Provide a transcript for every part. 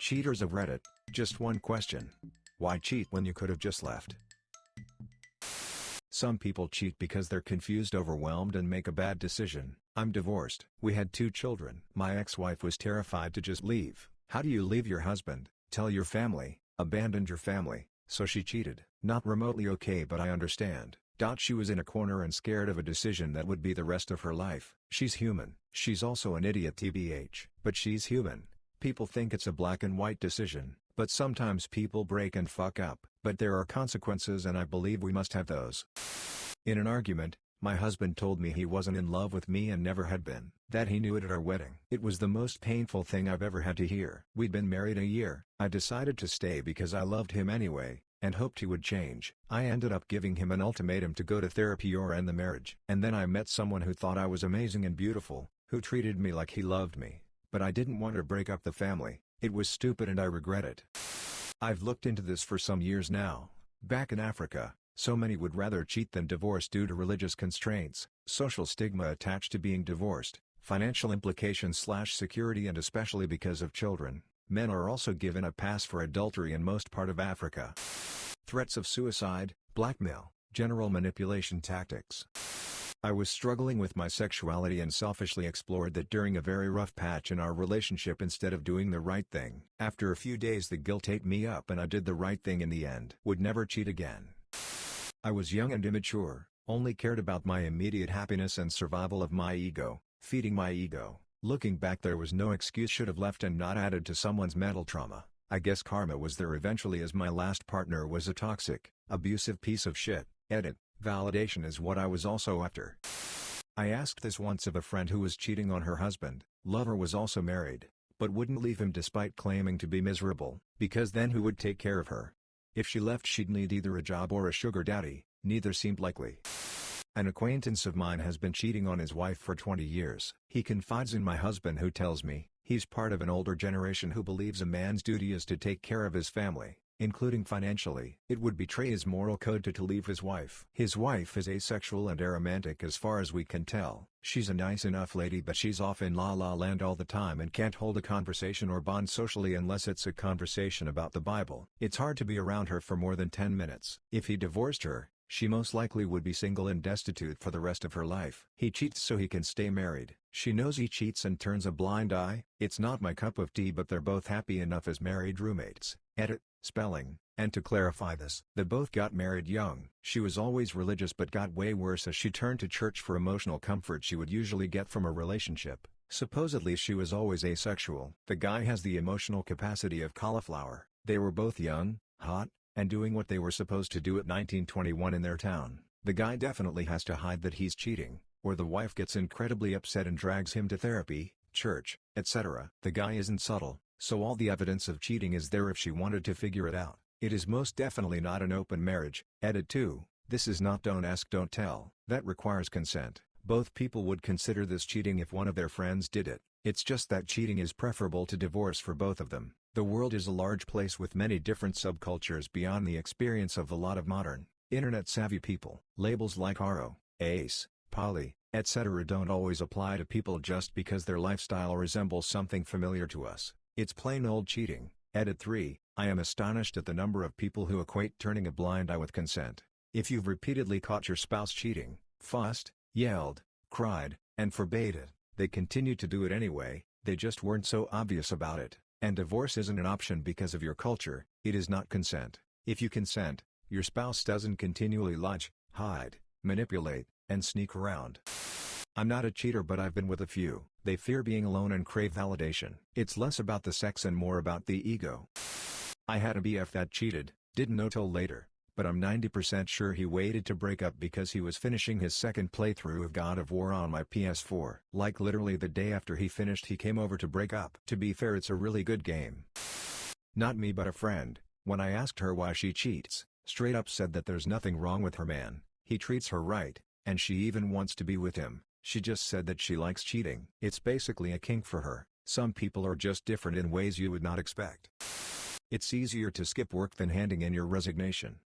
Cheaters of Reddit. Just one question. Why cheat when you could have just left? Some people cheat because they're confused, overwhelmed, and make a bad decision. I'm divorced. We had 2 children. My ex-wife was terrified to just leave. How do you leave your husband, tell your family, abandon your family? So she cheated. Not remotely okay, but I understand. She was in a corner and scared of a decision that would be the rest of her life. She's human. She's also an idiot tbh. But she's human. People think it's a black and white decision, but sometimes people break and fuck up. But there are consequences, and I believe we must have those. In an argument, my husband told me he wasn't in love with me and never had been. That he knew it at our wedding. It was the most painful thing I've ever had to hear. We'd been married a year. I decided to stay because I loved him anyway, and hoped he would change. I ended up giving him an ultimatum to go to therapy or end the marriage. And then I met someone who thought I was amazing and beautiful, who treated me like he loved me. But I didn't want to break up the family. It was stupid and I regret it. I've looked into this for some years now. Back in Africa, so many would rather cheat than divorce due to religious constraints, social stigma attached to being divorced, financial implications/security, and especially because of children. Men are also given a pass for adultery in most part of Africa. Threats of suicide, blackmail, general manipulation tactics. I was struggling with my sexuality and selfishly explored that during a very rough patch in our relationship instead of doing the right thing. After a few days the guilt ate me up and I did the right thing in the end. Would never cheat again. I was young and immature, only cared about my immediate happiness and survival of my ego, feeding my ego. Looking back, there was no excuse. Should have left and not added to someone's mental trauma. I guess karma was there eventually, as my last partner was a toxic, abusive piece of shit. Edit. Validation is what I was also after. I asked this once of a friend who was cheating on her husband. Lover was also married, but wouldn't leave him despite claiming to be miserable, because then who would take care of her? If she left, she'd need either a job or a sugar daddy. Neither seemed likely. An acquaintance of mine has been cheating on his wife for 20 years. He confides in my husband, who tells me he's part of an older generation who believes a man's duty is to take care of his family, including financially. It would betray his moral code to leave his wife. His wife is asexual and aromantic as far as we can tell. She's a nice enough lady, but she's off in la la land all the time and can't hold a conversation or bond socially unless it's a conversation about the Bible. It's hard to be around her for more than 10 minutes. If he divorced her, she most likely would be single and destitute for the rest of her life. He cheats so he can stay married. She knows he cheats and turns a blind eye. It's not my cup of tea, but they're both happy enough as married roommates. Edit. Spelling. And to clarify this, they both got married young. She was always religious but got way worse as she turned to church for emotional comfort she would usually get from a relationship. Supposedly she was always asexual. The guy has the emotional capacity of cauliflower. They were both young, hot, and doing what they were supposed to do at 1921 in their town. The guy definitely has to hide that he's cheating, or the wife gets incredibly upset and drags him to therapy, church, etc. The guy isn't subtle, so all the evidence of cheating is there if she wanted to figure it out. It is most definitely not an open marriage. Edit 2. This is not don't ask don't tell. That requires consent. Both people would consider this cheating if one of their friends did it. It's just that cheating is preferable to divorce for both of them. The world is a large place with many different subcultures beyond the experience of a lot of modern, internet-savvy people. Labels like aro, ace, poly, etc. don't always apply to people just because their lifestyle resembles something familiar to us. It's plain old cheating. Edit 3. I am astonished at the number of people who equate turning a blind eye with consent. If you've repeatedly caught your spouse cheating, fussed, yelled, cried, and forbade it, they continue to do it anyway. They just weren't so obvious about it. And divorce isn't an option because of your culture. It is not consent. If you consent, your spouse doesn't continually lie, hide, manipulate, and sneak around. I'm not a cheater, but I've been with a few. They fear being alone and crave validation. It's less about the sex and more about the ego. I had a BF that cheated, didn't know till later, but I'm 90% sure he waited to break up because he was finishing his second playthrough of God of War on my PS4. Like literally the day after he finished, he came over to break up. To be fair, it's a really good game. Not me but a friend. When I asked her why she cheats, straight up said that there's nothing wrong with her man. He treats her right, and she even wants to be with him. She just said that she likes cheating. It's basically a kink for her. Some people are just different in ways you would not expect. It's easier to skip work than handing in your resignation.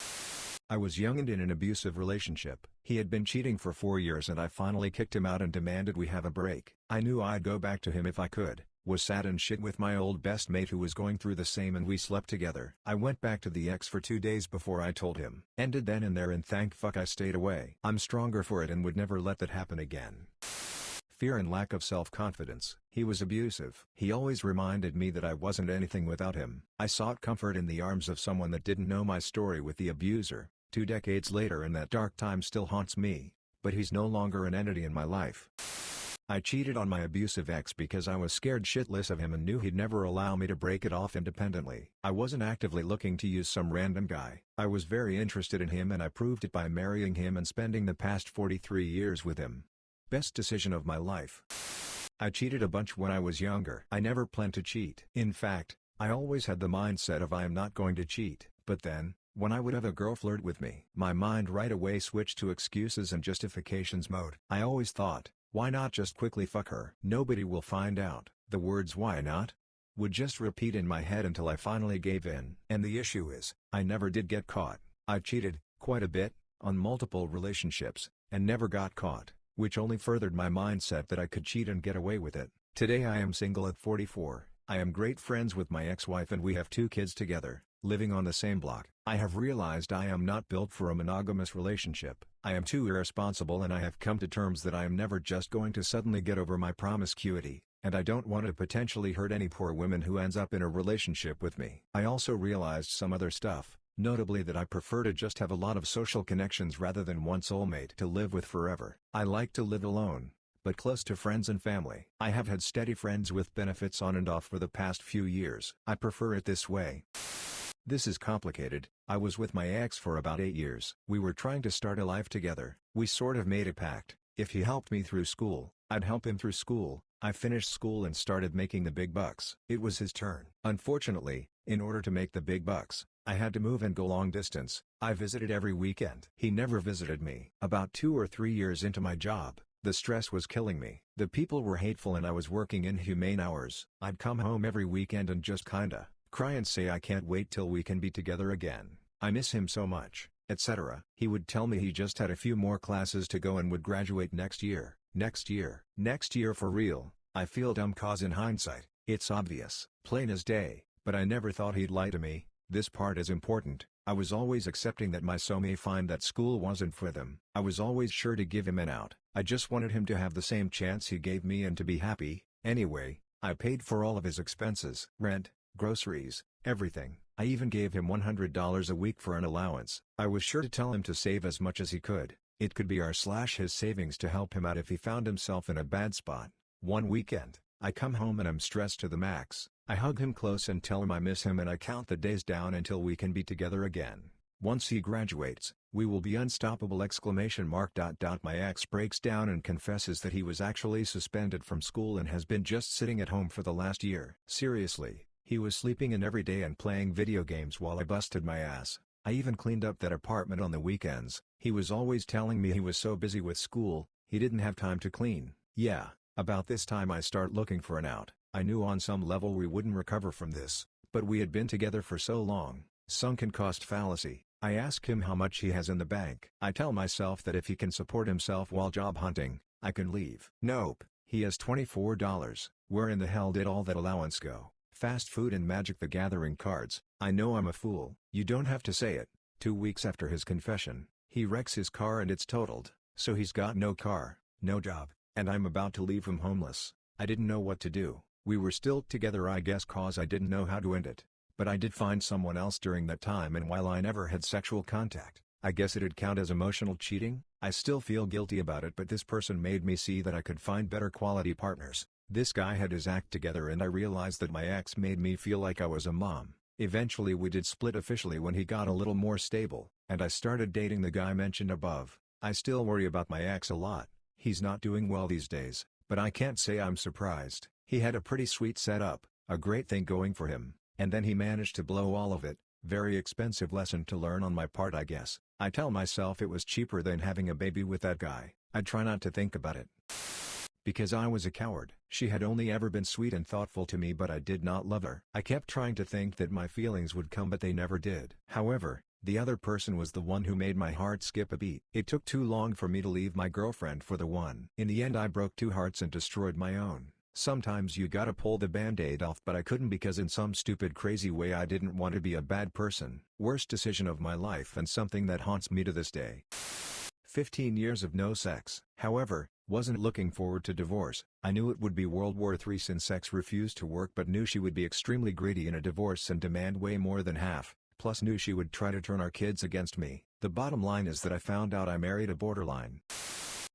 I was young and in an abusive relationship. He had been cheating for 4 years and I finally kicked him out and demanded we have a break. I knew I'd go back to him if I could, Was sad and shit with my old best mate who was going through the same, and we slept together. I went back to the ex for 2 days before I told him. Ended then and there, and thank fuck I stayed away. I'm stronger for it and would never let that happen again. Fear and lack of self-confidence. He was abusive. He always reminded me that I wasn't anything without him. I sought comfort in the arms of someone that didn't know my story with the abuser. 2 decades later, and that dark time still haunts me, but he's no longer an entity in my life. I cheated on my abusive ex because I was scared shitless of him and knew he'd never allow me to break it off independently. I wasn't actively looking to use some random guy. I was very interested in him, and I proved it by marrying him and spending the past 43 years with him. Best decision of my life. I cheated a bunch when I was younger. I never planned to cheat. In fact, I always had the mindset of I am not going to cheat. But then, when I would have a girl flirt with me, my mind right away switched to excuses and justifications mode. I always thought, why not just quickly fuck her? Nobody will find out. The words "why not" would just repeat in my head until I finally gave in. And the issue is, I never did get caught. I cheated, quite a bit, on multiple relationships, and never got caught, which only furthered my mindset that I could cheat and get away with it. Today I am single at 44. I am great friends with my ex-wife and we have 2 kids together, living on the same block. I have realized I am not built for a monogamous relationship. I am too irresponsible, and I have come to terms that I am never just going to suddenly get over my promiscuity, and I don't want to potentially hurt any poor woman who ends up in a relationship with me. I also realized some other stuff, notably that I prefer to just have a lot of social connections rather than one soulmate to live with forever. I like to live alone, but close to friends and family. I have had steady friends with benefits on and off for the past few years. I prefer it this way. This is complicated. I was with my ex for about 8 years. We were trying to start a life together. We sort of made a pact. If he helped me through school, I'd help him through school. I finished school and started making the big bucks. It was his turn. Unfortunately, in order to make the big bucks, I had to move and go long distance. I visited every weekend. He never visited me. About 2 or 3 years into my job, the stress was killing me. The people were hateful and I was working inhumane hours. I'd come home every weekend and just kinda cry and say I can't wait till we can be together again. I miss him so much, etc. He would tell me he just had a few more classes to go and would graduate next year. Next year for real. I feel dumb cause in hindsight, it's obvious, plain as day, but I never thought he'd lie to me. This part is important. I was always accepting that my so may find that school wasn't for them. I was always sure to give him an out. I just wanted him to have the same chance he gave me and to be happy. Anyway, I paid for all of his expenses. Rent, groceries, everything. I even gave him $100 a week for an allowance. I was sure to tell him to save as much as he could. It could be our/his savings to help him out if he found himself in a bad spot. One weekend, I come home and I'm stressed to the max. I hug him close and tell him I miss him and I count the days down until we can be together again. Once he graduates, we will be unstoppable! My ex breaks down and confesses that he was actually suspended from school and has been just sitting at home for the last year. Seriously, he was sleeping in every day and playing video games while I busted my ass. I even cleaned up that apartment on the weekends. He was always telling me he was so busy with school, he didn't have time to clean. Yeah, about this time I start looking for an out. I knew on some level we wouldn't recover from this, but we had been together for so long. Sunken cost fallacy. I ask him how much he has in the bank. I tell myself that if he can support himself while job hunting, I can leave. Nope, he has $24. Where in the hell did all that allowance go? Fast food and Magic the Gathering cards. I know I'm a fool. You don't have to say it. 2 weeks after his confession, he wrecks his car and it's totaled, so he's got no car, no job, and I'm about to leave him homeless. I didn't know what to do. We were still together, I guess, cause I didn't know how to end it. But I did find someone else during that time, and while I never had sexual contact, I guess it'd count as emotional cheating. I still feel guilty about it, but this person made me see that I could find better quality partners. This guy had his act together and I realized that my ex made me feel like I was a mom. Eventually we did split officially when he got a little more stable, and I started dating the guy mentioned above. I still worry about my ex a lot. He's not doing well these days, but I can't say I'm surprised. He had a pretty sweet setup, a great thing going for him, and then he managed to blow all of it. Very expensive lesson to learn on my part, I guess. I tell myself it was cheaper than having a baby with that guy. I try not to think about it, because I was a coward. She had only ever been sweet and thoughtful to me, but I did not love her. I kept trying to think that my feelings would come, but they never did. However, the other person was the one who made my heart skip a beat. It took too long for me to leave my girlfriend for the one. In the end I broke 2 hearts and destroyed my own. Sometimes you gotta pull the band-aid off, but I couldn't because in some stupid crazy way I didn't want to be a bad person. Worst decision of my life and something that haunts me to this day. 15 years of no sex. However, wasn't looking forward to divorce. I knew it would be World War III since sex refused to work, but knew she would be extremely greedy in a divorce and demand way more than half, plus knew she would try to turn our kids against me. The bottom line is that I found out I married a borderline.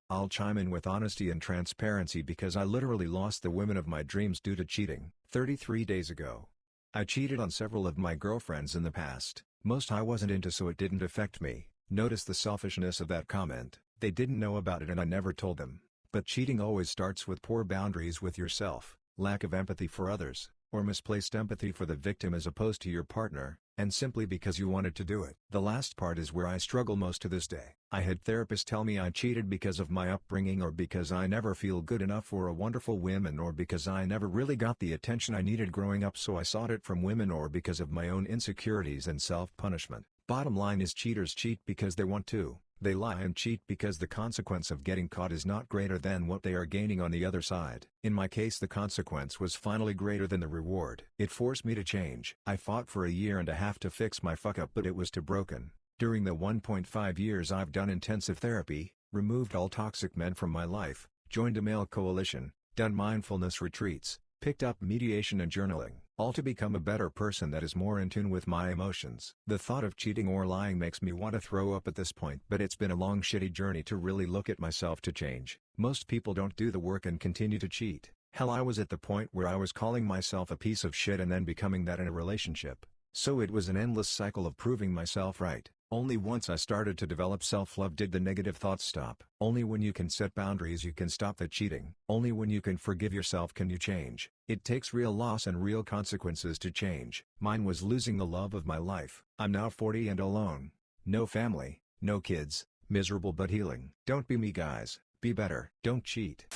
I'll chime in with honesty and transparency because I literally lost the women of my dreams due to cheating. 33 days ago. I cheated on several of my girlfriends in the past. Most I wasn't into, so it didn't affect me. Notice the selfishness of that comment. They didn't know about it and I never told them. But cheating always starts with poor boundaries with yourself, lack of empathy for others, or misplaced empathy for the victim as opposed to your partner, and simply because you wanted to do it. The last part is where I struggle most to this day. I had therapists tell me I cheated because of my upbringing, or because I never feel good enough for a wonderful woman, or because I never really got the attention I needed growing up so I sought it from women, or because of my own insecurities and self-punishment. Bottom line is cheaters cheat because they want to. They lie and cheat because the consequence of getting caught is not greater than what they are gaining on the other side. In my case, the consequence was finally greater than the reward. It forced me to change. I fought for a year and a half to fix my fuck up, but it was too broken. During the 1.5 years I've done intensive therapy, removed all toxic men from my life, joined a male coalition, done mindfulness retreats, picked up mediation and journaling, all to become a better person that is more in tune with my emotions. The thought of cheating or lying makes me want to throw up at this point, but it's been a long shitty journey to really look at myself to change. Most people don't do the work and continue to cheat. Hell, I was at the point where I was calling myself a piece of shit and then becoming that in a relationship. So it was an endless cycle of proving myself right. Only once I started to develop self-love did the negative thoughts stop. Only when you can set boundaries you can stop the cheating. Only when you can forgive yourself can you change. It takes real loss and real consequences to change. Mine was losing the love of my life. I'm now 40 and alone. No family, no kids, miserable but healing. Don't be me, guys. Be better. Don't cheat.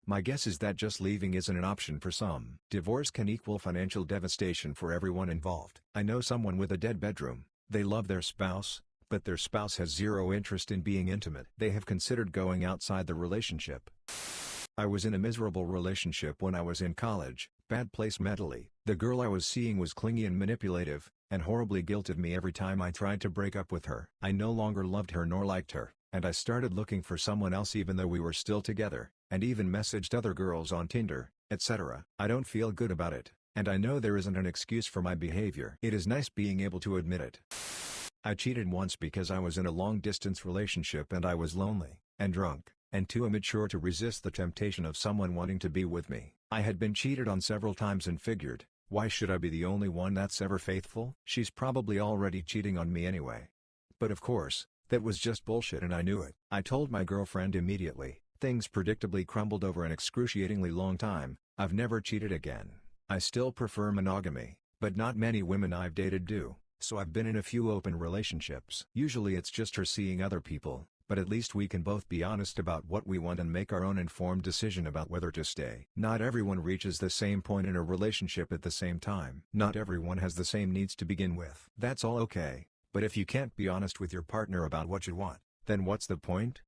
My guess is that just leaving isn't an option for some. Divorce can equal financial devastation for everyone involved. I know someone with a dead bedroom. They love their spouse, but their spouse has zero interest in being intimate. They have considered going outside the relationship. I was in a miserable relationship when I was in college, bad place mentally. The girl I was seeing was clingy and manipulative, and horribly guilted me every time I tried to break up with her. I no longer loved her nor liked her, and I started looking for someone else even though we were still together, and even messaged other girls on Tinder, etc. I don't feel good about it. And I know there isn't an excuse for my behavior. It is nice being able to admit it. I cheated once because I was in a long-distance relationship and I was lonely, and drunk, and too immature to resist the temptation of someone wanting to be with me. I had been cheated on several times and figured, why should I be the only one that's ever faithful? She's probably already cheating on me anyway. But of course, that was just bullshit and I knew it. I told my girlfriend immediately. Things predictably crumbled over an excruciatingly long time. I've never cheated again. I still prefer monogamy, but not many women I've dated do, so I've been in a few open relationships. Usually it's just her seeing other people, but at least we can both be honest about what we want and make our own informed decision about whether to stay. Not everyone reaches the same point in a relationship at the same time. Not everyone has the same needs to begin with. That's all okay, but if you can't be honest with your partner about what you want, then what's the point?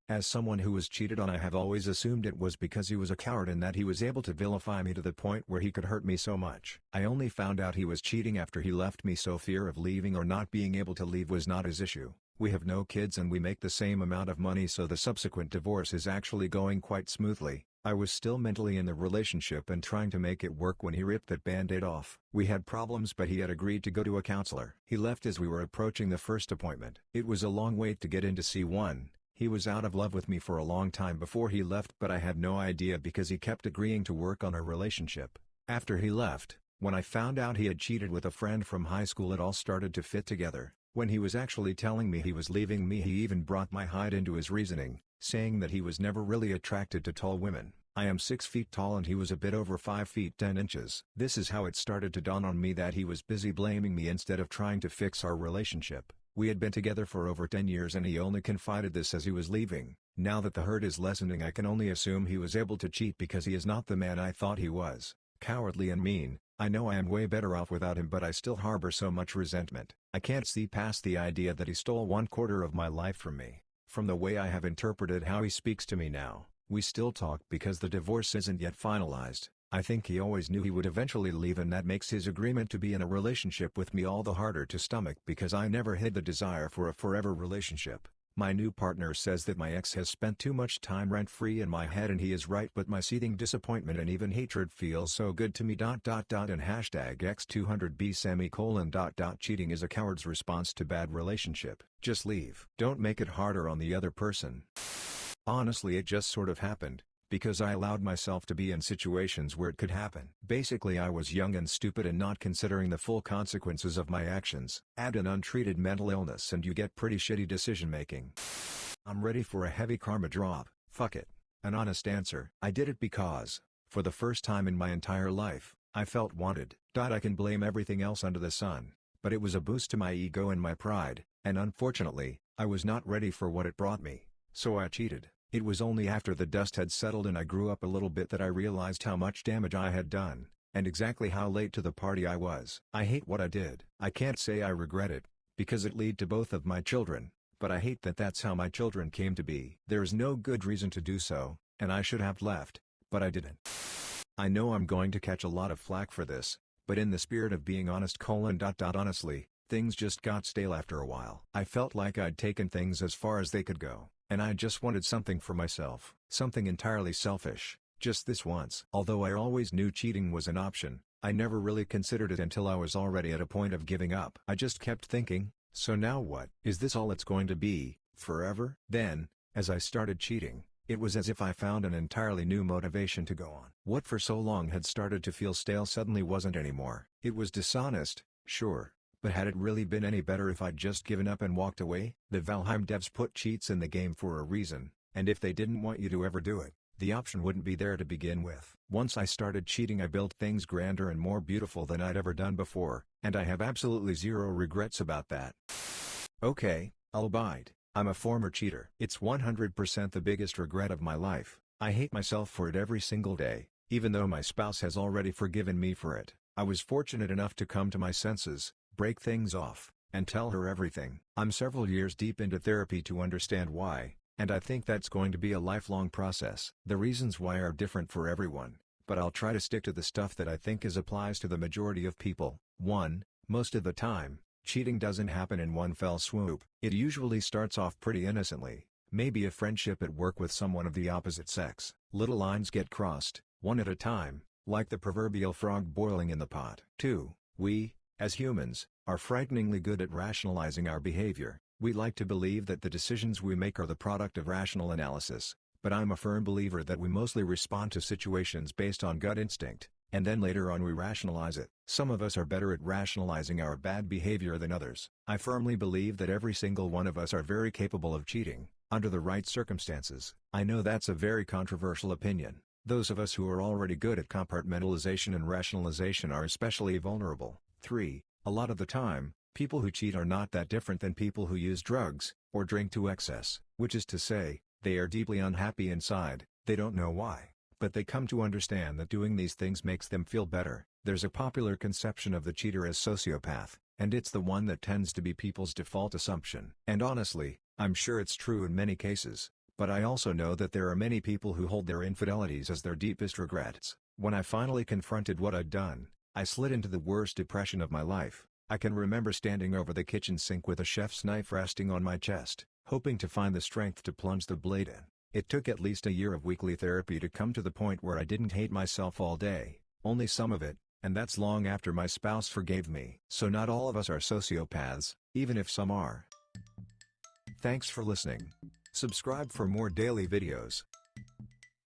As someone who was cheated on, I have always assumed it was because he was a coward and that he was able to vilify me to the point where he could hurt me so much. I only found out he was cheating after he left me, so fear of leaving or not being able to leave was not his issue. We have no kids and we make the same amount of money, so the subsequent divorce is actually going quite smoothly. I was still mentally in the relationship and trying to make it work when he ripped that band-aid off. We had problems, but he had agreed to go to a counselor. He left as we were approaching the first appointment. It was a long wait to get in to see one. He was out of love with me for a long time before he left, but I had no idea because he kept agreeing to work on our relationship. After he left, when I found out he had cheated with a friend from high school, it all started to fit together. When he was actually telling me he was leaving me, he even brought my height into his reasoning, saying that he was never really attracted to tall women. I am 6 feet tall and he was a bit over 5 feet 10 inches. This is how it started to dawn on me that he was busy blaming me instead of trying to fix our relationship. We had been together for over 10 years and he only confided this as he was leaving. Now that the hurt is lessening, I can only assume he was able to cheat because he is not the man I thought he was. Cowardly and mean. I know I am way better off without him, but I still harbor so much resentment. I can't see past the idea that he stole 1/4 of my life from me. From the way I have interpreted how he speaks to me now, We still talk because the divorce isn't yet finalized. I think he always knew he would eventually leave, and that makes his agreement to be in a relationship with me all the harder to stomach because I never hid the desire for a forever relationship. My new partner says that my ex has spent too much time rent-free in my head, and he is right, but my seething disappointment and even hatred feels so good to me. And hashtag X200B . Cheating is a coward's response to bad relationship. Just leave. Don't make it harder on the other person. Honestly, it just sort of happened, because I allowed myself to be in situations where it could happen. Basically, I was young and stupid and not considering the full consequences of my actions. Add an untreated mental illness and you get pretty shitty decision making. I'm ready for a heavy karma drop. Fuck it. An honest answer. I did it because, for the first time in my entire life, I felt wanted. I can blame everything else under the sun, but it was a boost to my ego and my pride, and unfortunately, I was not ready for what it brought me, so I cheated. It was only after the dust had settled and I grew up a little bit that I realized how much damage I had done, and exactly how late to the party I was. I hate what I did. I can't say I regret it, because it led to both of my children, but I hate that that's how my children came to be. There is no good reason to do so, and I should have left, but I didn't. I know I'm going to catch a lot of flack for this, but in the spirit of being honest: honestly, things just got stale after a while. I felt like I'd taken things as far as they could go, and I just wanted something for myself. Something entirely selfish, just this once. Although I always knew cheating was an option, I never really considered it until I was already at a point of giving up. I just kept thinking, so now what? Is this all it's going to be, forever? Then, as I started cheating, it was as if I found an entirely new motivation to go on. What for so long had started to feel stale suddenly wasn't anymore. It was dishonest, sure. But had it really been any better if I'd just given up and walked away? The Valheim devs put cheats in the game for a reason, and if they didn't want you to ever do it, the option wouldn't be there to begin with. Once I started cheating, I built things grander and more beautiful than I'd ever done before, and I have absolutely zero regrets about that. Okay, I'll bite. I'm a former cheater. It's 100% the biggest regret of my life. I hate myself for it every single day, even though my spouse has already forgiven me for it. I was fortunate enough to come to my senses, break things off, and tell her everything. I'm several years deep into therapy to understand why, and I think that's going to be a lifelong process. The reasons why are different for everyone, but I'll try to stick to the stuff that I think applies to the majority of people. 1. Most of the time, cheating doesn't happen in one fell swoop. It usually starts off pretty innocently, maybe a friendship at work with someone of the opposite sex. Little lines get crossed, one at a time, like the proverbial frog boiling in the pot. 2. We, as humans, are frighteningly good at rationalizing our behavior. We like to believe that the decisions we make are the product of rational analysis, but I'm a firm believer that we mostly respond to situations based on gut instinct, and then later on we rationalize it. Some of us are better at rationalizing our bad behavior than others. I firmly believe that every single one of us are very capable of cheating, under the right circumstances. I know that's a very controversial opinion. Those of us who are already good at compartmentalization and rationalization are especially vulnerable. 3. A lot of the time, people who cheat are not that different than people who use drugs, or drink to excess, which is to say, they are deeply unhappy inside, they don't know why, but they come to understand that doing these things makes them feel better. There's a popular conception of the cheater as sociopath, and it's the one that tends to be people's default assumption. And honestly, I'm sure it's true in many cases, but I also know that there are many people who hold their infidelities as their deepest regrets. When I finally confronted what I'd done, I slid into the worst depression of my life. I can remember standing over the kitchen sink with a chef's knife resting on my chest, hoping to find the strength to plunge the blade in. It took at least a year of weekly therapy to come to the point where I didn't hate myself all day, only some of it, and that's long after my spouse forgave me. So not all of us are sociopaths, even if some are. Thanks for listening. Subscribe for more daily videos.